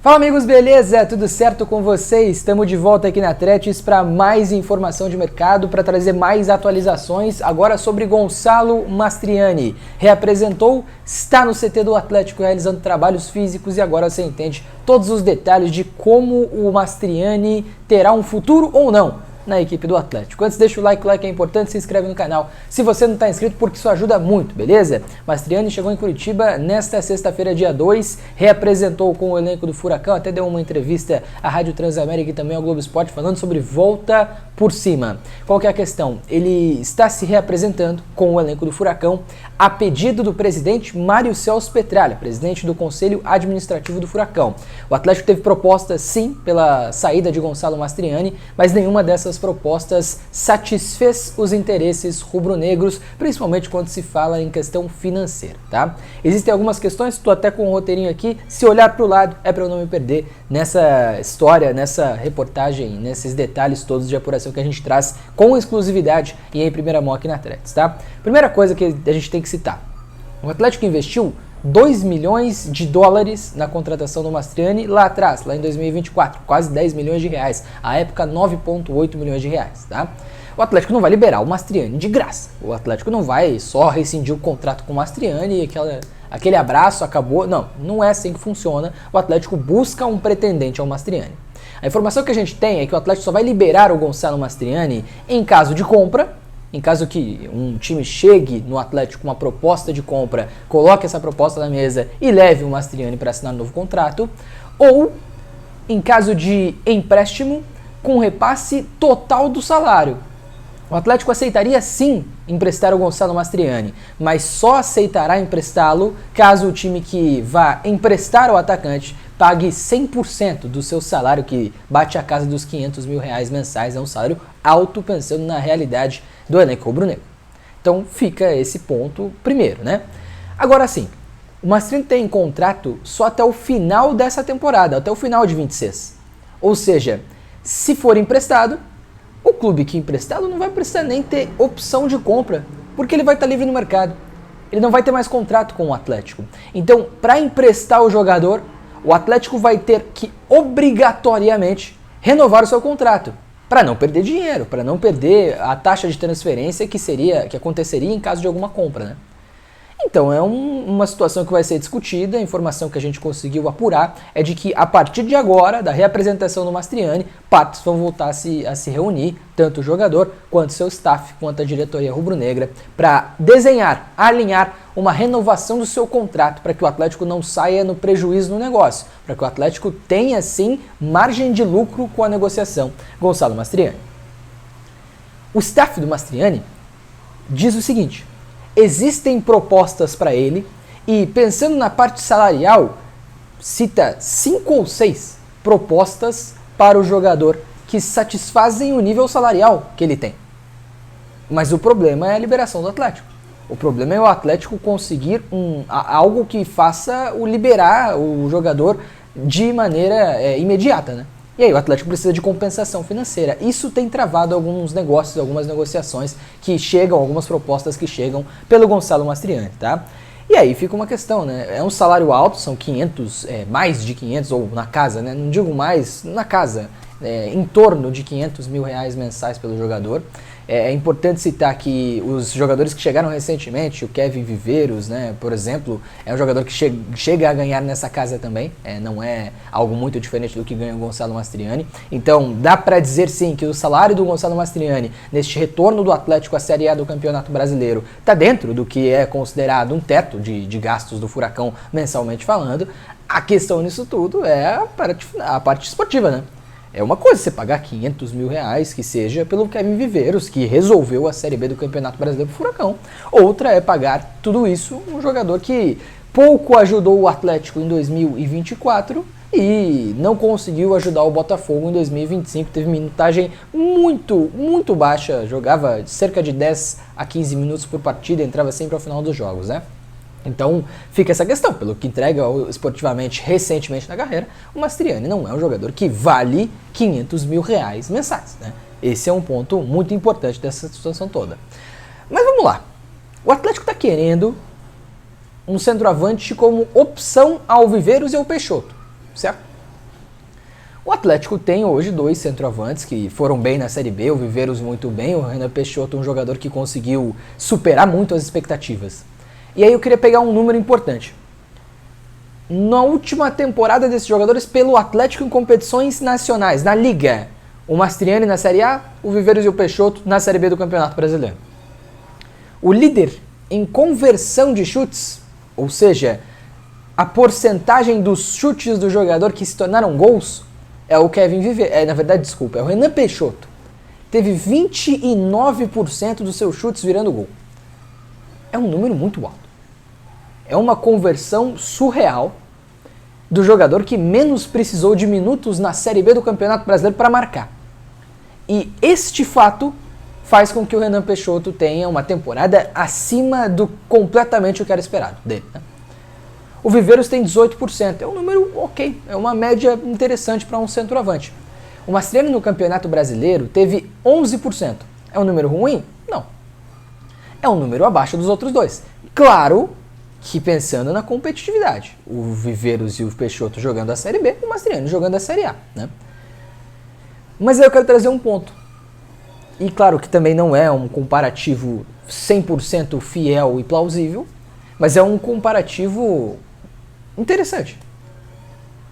Fala amigos, beleza? Tudo certo com vocês? Estamos de volta aqui na Tretes para mais informação de mercado, para trazer mais atualizações agora sobre Gonçalo Mastriani. Reapresentou, está no CT do Atlético realizando trabalhos físicos e agora você entende todos os detalhes de como o Mastriani terá um futuro ou não na equipe do Atlético. Antes, deixa o like é importante, se inscreve no canal se você não está inscrito, porque isso ajuda muito, beleza? Mastriani chegou em Curitiba nesta sexta-feira, dia 2, reapresentou com o elenco do Furacão, até deu uma entrevista à Rádio Transamérica e também ao Globo Esporte falando sobre volta por cima. Qual que é a questão? Ele está se reapresentando com o elenco do Furacão a pedido do presidente Mário Celso Petralha, presidente do Conselho Administrativo do Furacão. O Atlético teve propostas, sim, pela saída de Gonçalo Mastriani, mas nenhuma dessas propostas satisfez os interesses rubro-negros, principalmente quando se fala em questão financeira, tá? Existem algumas questões, estou até com um roteirinho aqui, se olhar para o lado é para eu não me perder nessa história, nessa reportagem, nesses detalhes todos de apuração que a gente traz com exclusividade e em primeira mão aqui na Tretes, tá? Primeira coisa que a gente tem que citar, o Atlético investiu 2 milhões de dólares na contratação do Mastriani lá atrás, lá em 2024, quase 10 milhões de reais, à época 9,8 milhões de reais, tá? O Atlético não vai liberar o Mastriani de graça, o Atlético não vai só rescindir o contrato com o Mastriani e aquele abraço acabou, não é assim que funciona, o Atlético busca um pretendente ao Mastriani. A informação que a gente tem é que o Atlético só vai liberar o Gonçalo Mastriani em caso de compra, em caso que um time chegue no Atlético com uma proposta de compra, coloque essa proposta na mesa e leve o Mastriani para assinar um novo contrato, ou em caso de empréstimo com repasse total do salário. O Atlético aceitaria sim emprestar o Gonçalo Mastriani, mas só aceitará emprestá-lo caso o time que vá emprestar o atacante pague 100% do seu salário, que bate a casa dos 500 mil reais mensais, é um salário alto pensando na realidade do elenco rubro-negro. Então fica esse ponto primeiro, né? Agora sim, o Mastriani tem contrato só até o final dessa temporada, até o final de 26. Ou seja, se for emprestado, o clube que emprestá-lo não vai precisar nem ter opção de compra, porque ele vai estar livre no mercado. Ele não vai ter mais contrato com o Atlético. Então, para emprestar o jogador, o Atlético vai ter que obrigatoriamente renovar o seu contrato, para não perder dinheiro, para não perder a taxa de transferência que aconteceria em caso de alguma compra, né? Então é uma situação que vai ser discutida. A informação que a gente conseguiu apurar é de que a partir de agora, da reapresentação do Mastriani, partes vão voltar a se reunir, tanto o jogador quanto seu staff, quanto a diretoria rubro-negra, para desenhar, alinhar uma renovação do seu contrato, para que o Atlético não saia no prejuízo no negócio, para que o Atlético tenha sim margem de lucro com a negociação. Gonçalo Mastriani. O staff do Mastriani diz o seguinte: existem propostas para ele e, pensando na parte salarial, cita 5 ou 6 propostas para o jogador que satisfazem o nível salarial que ele tem. Mas o problema é a liberação do Atlético. O problema é o Atlético conseguir algo que faça liberar o jogador de maneira imediata, né? E aí o Atlético precisa de compensação financeira. Isso tem travado alguns negócios, algumas negociações que chegam, algumas propostas que chegam pelo Gonçalo Mastriani, tá? E aí fica uma questão, né? É um salário alto, são 500, mais de 500, ou na casa, né? Não digo mais, na casa, em torno de 500 mil reais mensais pelo jogador. É importante citar que os jogadores que chegaram recentemente, o Kevin Viveiros, né, por exemplo, é um jogador que chega a ganhar nessa casa também, não é algo muito diferente do que ganha o Gonçalo Mastriani. Então dá para dizer sim que o salário do Gonçalo Mastriani, neste retorno do Atlético à Série A do Campeonato Brasileiro, está dentro do que é considerado um teto de gastos do Furacão mensalmente falando. A questão nisso tudo é a parte esportiva, né? É uma coisa você pagar 500 mil reais, que seja pelo Kevin Viveiros, que resolveu a Série B do Campeonato Brasileiro pro Furacão. Outra é pagar tudo isso um jogador que pouco ajudou o Atlético em 2024 e não conseguiu ajudar o Botafogo em 2025. Teve minutagem muito baixa, jogava cerca de 10 a 15 minutos por partida, entrava sempre ao final dos jogos, né? Então fica essa questão, pelo que entrega esportivamente recentemente na carreira, o Mastriani não é um jogador que vale 500 mil reais mensais, né? Esse é um ponto muito importante dessa situação toda. Mas vamos lá, o Atlético está querendo um centroavante como opção ao Viveiros e ao Peixoto, certo? O Atlético tem hoje 2 centroavantes que foram bem na Série B, o Viveiros muito bem, o Renan Peixoto um jogador que conseguiu superar muito as expectativas. E aí eu queria pegar um número importante. Na última temporada desses jogadores pelo Atlético em competições nacionais, na Liga, o Mastriani na Série A, o Viveiros e o Peixoto na Série B do Campeonato Brasileiro. O líder em conversão de chutes, ou seja, a porcentagem dos chutes do jogador que se tornaram gols, é o Kevin Viveiros, é o Renan Peixoto. Teve 29% dos seus chutes virando gol. É um número muito alto. É uma conversão surreal do jogador que menos precisou de minutos na Série B do Campeonato Brasileiro para marcar. E este fato faz com que o Renan Peixoto tenha uma temporada acima do completamente o que era esperado dele, né? O Viveiros tem 18%, é um número ok, é uma média interessante para um centroavante. O Mastriani no Campeonato Brasileiro teve 11%. É um número ruim? Não. É um número abaixo dos outros dois. Claro que pensando na competitividade. O Viveiros e o Peixoto jogando a Série B, o Mastriani jogando a Série A, né? Mas aí eu quero trazer um ponto. E claro que também não é um comparativo 100% fiel e plausível, mas é um comparativo interessante.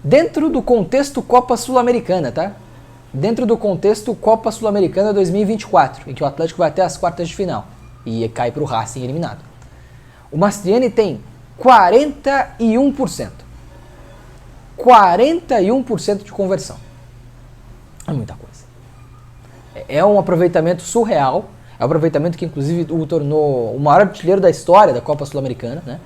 Dentro do contexto Copa Sul-Americana, tá? Dentro do contexto Copa Sul-Americana 2024, em que o Atlético vai até as quartas de final e cai para o Racing eliminado. O Mastriani tem 41%. 41% de conversão. É muita coisa. É um aproveitamento surreal. É um aproveitamento que inclusive o tornou o maior artilheiro da história da Copa Sul-Americana, né?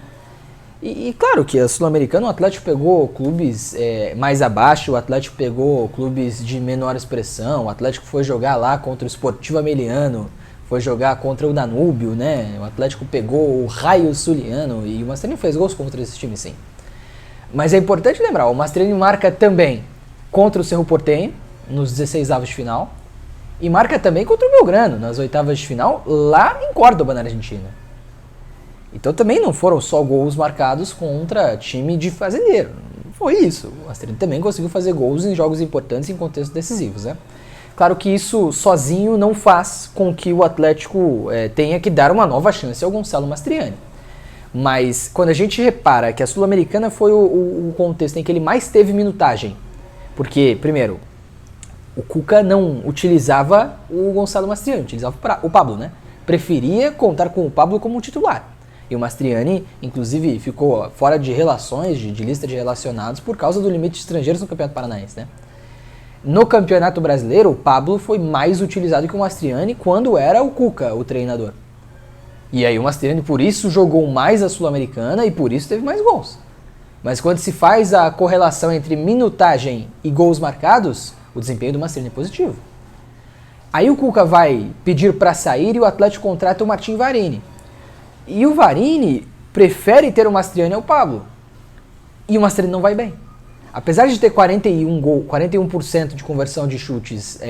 E claro que a Sul-Americana, o Atlético pegou clubes mais abaixo, o Atlético pegou clubes de menor expressão, o Atlético foi jogar lá contra o Sportivo Ameliano, foi jogar contra o Danúbio, né? O Atlético pegou o Raio Zuliano e o Mastriani fez gols contra esse time, sim. Mas é importante lembrar, o Mastriani marca também contra o Cerro Porteño, nos 16avos de final, e marca também contra o Belgrano, nas 8avas de final, lá em Córdoba, na Argentina. Então também não foram só gols marcados contra time de fazendeiro. Não foi isso. O Mastriani também conseguiu fazer gols em jogos importantes em contextos decisivos, né? Claro que isso sozinho não faz com que o Atlético tenha que dar uma nova chance ao Gonçalo Mastriani. Mas quando a gente repara que a Sul-Americana foi o contexto em que ele mais teve minutagem, porque, primeiro, o Cuca não utilizava o Gonçalo Mastriani, utilizava o Pablo, né? Preferia contar com o Pablo como titular. E o Mastriani, inclusive, ficou fora de relações, de lista de relacionados, por causa do limite de estrangeiros no Campeonato Paranaense, né? No Campeonato Brasileiro, o Pablo foi mais utilizado que o Mastriani quando era o Cuca, o treinador. E aí o Mastriani, por isso, jogou mais a Sul-Americana e por isso teve mais gols. Mas quando se faz a correlação entre minutagem e gols marcados, o desempenho do Mastriani é positivo. Aí o Cuca vai pedir para sair e o Atlético contrata o Martin Varini. E o Varini prefere ter o Mastriani ao Pablo. E o Mastriani não vai bem. Apesar de ter 41% de conversão de chutes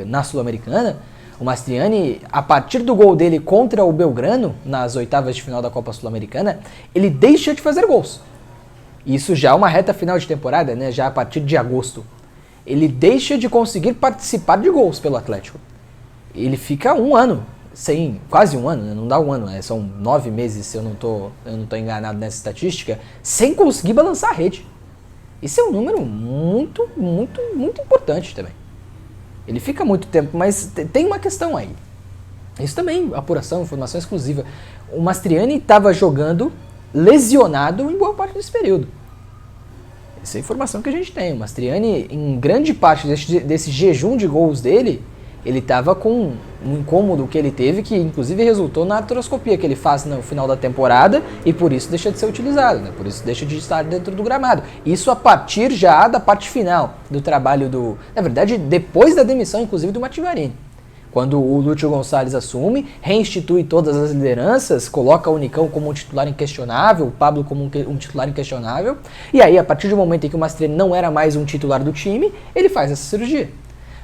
na Sul-Americana, o Mastriani, a partir do gol dele contra o Belgrano, nas 8avas de final da Copa Sul-Americana, ele deixa de fazer gols. Isso já é uma reta final de temporada, né? Já a partir de agosto. Ele deixa de conseguir participar de gols pelo Atlético. Ele fica quase um ano, né? Não dá um ano, né? São 9 meses, se eu não tô enganado nessa estatística, sem conseguir balançar a rede. Isso é um número muito, muito, muito importante também. Ele fica muito tempo, mas tem uma questão aí. Isso também, apuração, informação exclusiva. O Mastriani estava jogando lesionado em boa parte desse período. Essa é a informação que a gente tem. O Mastriani, em grande parte desse jejum de gols dele, ele estava com um incômodo que ele teve, que inclusive resultou na artroscopia que ele faz no final da temporada e por isso deixa de ser utilizado, né? Por isso deixa de estar dentro do gramado. Isso a partir já da parte final do trabalho na verdade, depois da demissão, inclusive, do Martin Varini. Quando o Lúcio Gonçalves assume, reinstitui todas as lideranças, coloca o Nicão como um titular inquestionável, o Pablo como um titular inquestionável, e aí, a partir do momento em que o Mastriani não era mais um titular do time, ele faz essa cirurgia.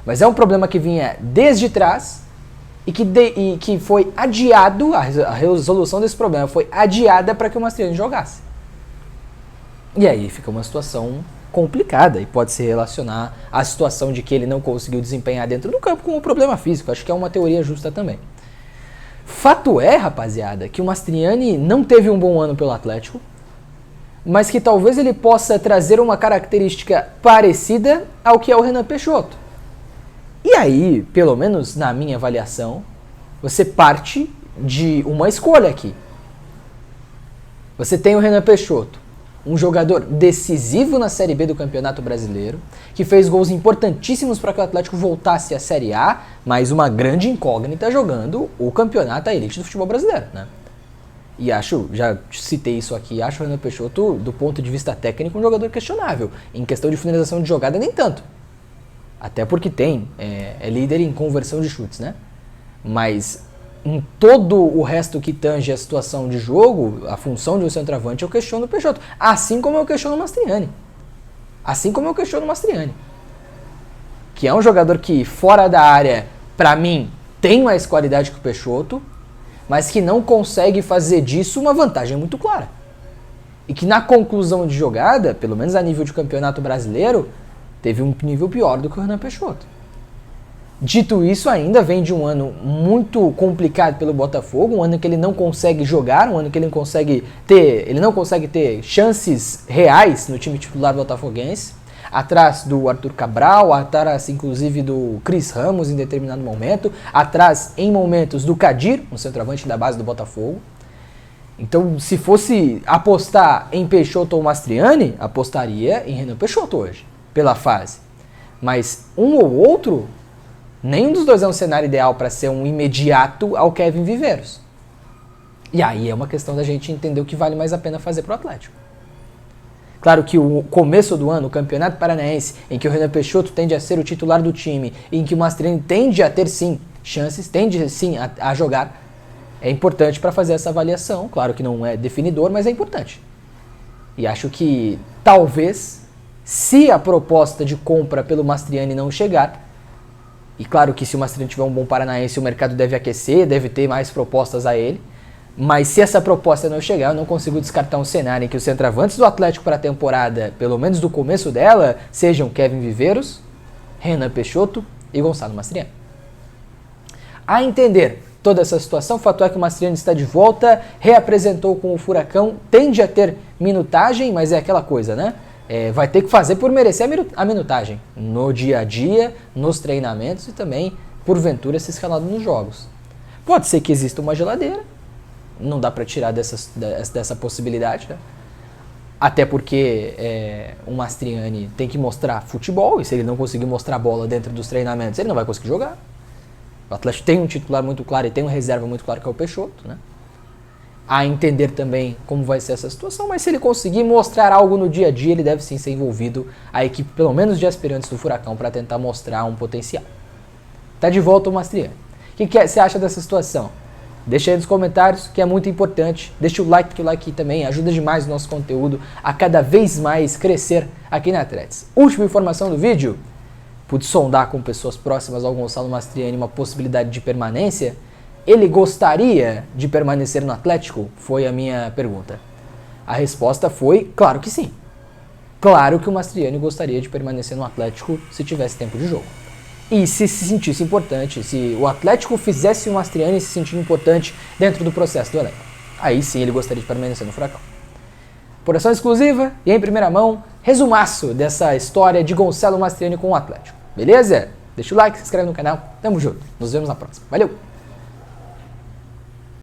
Mas é um problema que vinha desde trás e que foi adiado, a resolução desse problema foi adiada para que o Mastriani jogasse. E aí fica uma situação complicada e pode se relacionar à situação de que ele não conseguiu desempenhar dentro do campo com um problema físico. Acho que é uma teoria justa também. Fato é, rapaziada, que o Mastriani não teve um bom ano pelo Atlético, mas que talvez ele possa trazer uma característica parecida ao que é o Renan Peixoto. E aí, pelo menos na minha avaliação, você parte de uma escolha aqui. Você tem o Renan Peixoto, um jogador decisivo na Série B do Campeonato Brasileiro, que fez gols importantíssimos para que o Atlético voltasse à Série A, mas uma grande incógnita jogando o campeonato, a elite do futebol brasileiro, né? E acho, já citei isso aqui, acho o Renan Peixoto, do ponto de vista técnico, um jogador questionável. Em questão de finalização de jogada, nem tanto. Até porque é líder em conversão de chutes, né? Mas em todo o resto que tange a situação de jogo, a função de um centroavante, eu questiono o Peixoto. Assim como eu questiono o Mastriani. Que é um jogador que, fora da área, pra mim, tem mais qualidade que o Peixoto, mas que não consegue fazer disso uma vantagem muito clara. E que na conclusão de jogada, pelo menos a nível de campeonato brasileiro, teve um nível pior do que o Renan Peixoto. Dito isso, ainda vem de um ano muito complicado pelo Botafogo, um ano que ele não consegue jogar, um ano que ele não consegue ter chances reais no time titular botafoguense, atrás do Arthur Cabral, atrás inclusive do Cris Ramos em determinado momento, atrás em momentos do Kadir, um centroavante da base do Botafogo. Então, se fosse apostar em Peixoto ou Mastriani, apostaria em Renan Peixoto hoje, pela fase. Mas um ou outro, nenhum dos dois é um cenário ideal para ser um imediato ao Kevin Viveiros. E aí é uma questão da gente entender o que vale mais a pena fazer para o Atlético. Claro que o começo do ano, o Campeonato Paranaense, em que o Renan Peixoto tende a ser o titular do time, em que o Mastriani tende a ter sim chances, tende sim a jogar, é importante para fazer essa avaliação. Claro que não é definidor, mas é importante. E acho que talvez, se a proposta de compra pelo Mastriani não chegar, e claro que se o Mastriani tiver um bom paranaense, o mercado deve aquecer, deve ter mais propostas a ele, mas se essa proposta não chegar, eu não consigo descartar um cenário em que os centroavantes do Atlético para a temporada, pelo menos do começo dela, sejam Kevin Viveiros, Renan Peixoto e Gonçalo Mastriani. A entender toda essa situação, o fato é que o Mastriani está de volta, reapresentou com o Furacão, tende a ter minutagem, mas é aquela coisa, né? Vai ter que fazer por merecer a minutagem, no dia a dia, nos treinamentos e também, porventura, se escalado nos jogos. Pode ser que exista uma geladeira, não dá para tirar dessa possibilidade, né? Até porque o Mastriani tem que mostrar futebol, e se ele não conseguir mostrar bola dentro dos treinamentos, ele não vai conseguir jogar. O Atlético tem um titular muito claro e tem uma reserva muito clara que é o Peixoto, né? A entender também como vai ser essa situação, mas se ele conseguir mostrar algo no dia a dia, ele deve sim ser envolvido, a equipe pelo menos de aspirantes do Furacão, para tentar mostrar um potencial. Tá de volta o Mastriani. O que você acha dessa situação? Deixa aí nos comentários, que é muito importante. Deixa o like, que o like também ajuda demais o nosso conteúdo a cada vez mais crescer aqui na Threads. Última informação do vídeo: pude sondar com pessoas próximas ao Gonçalo Mastriani uma possibilidade de permanência. Ele gostaria de permanecer no Atlético? Foi a minha pergunta. A resposta foi, claro que sim. Claro que o Mastriani gostaria de permanecer no Atlético se tivesse tempo de jogo. E se sentisse importante, se o Atlético fizesse o Mastriani se sentir importante dentro do processo do elenco. Aí sim ele gostaria de permanecer no Furacão. Apuração exclusiva e em primeira mão, resumaço dessa história de Gonçalo Mastriani com o Atlético. Beleza? Deixa o like, se inscreve no canal. Tamo junto. Nos vemos na próxima. Valeu!